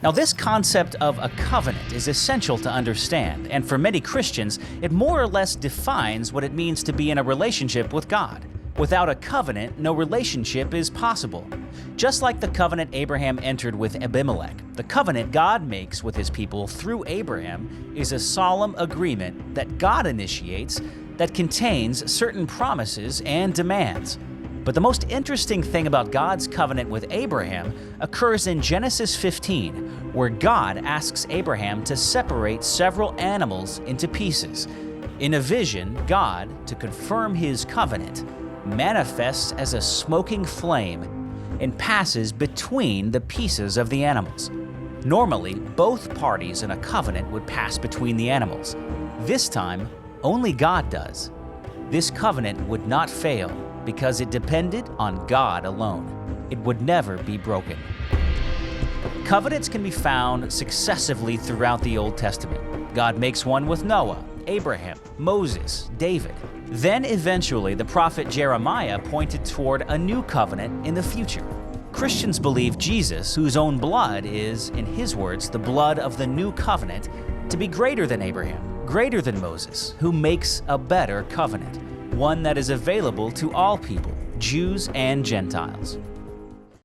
Now, this concept of a covenant is essential to understand, and for many Christians, it more or less defines what it means to be in a relationship with God. Without a covenant, no relationship is possible. Just like the covenant Abraham entered with Abimelech, the covenant God makes with his people through Abraham is a solemn agreement that God initiates that contains certain promises and demands. But the most interesting thing about God's covenant with Abraham occurs in Genesis 15, where God asks Abraham to separate several animals into pieces. In a vision, God, to confirm his covenant, manifests as a smoking flame and passes between the pieces of the animals. Normally, both parties in a covenant would pass between the animals. This time, only God does. This covenant would not fail because it depended on God alone. It would never be broken. Covenants can be found successively throughout the Old Testament. God makes one with Noah, Abraham, Moses, David. Then eventually the prophet Jeremiah pointed toward a new covenant in the future. Christians believe Jesus, whose own blood is, in his words, the blood of the new covenant, to be greater than Abraham, greater than Moses, who makes a better covenant, one that is available to all people, Jews and Gentiles.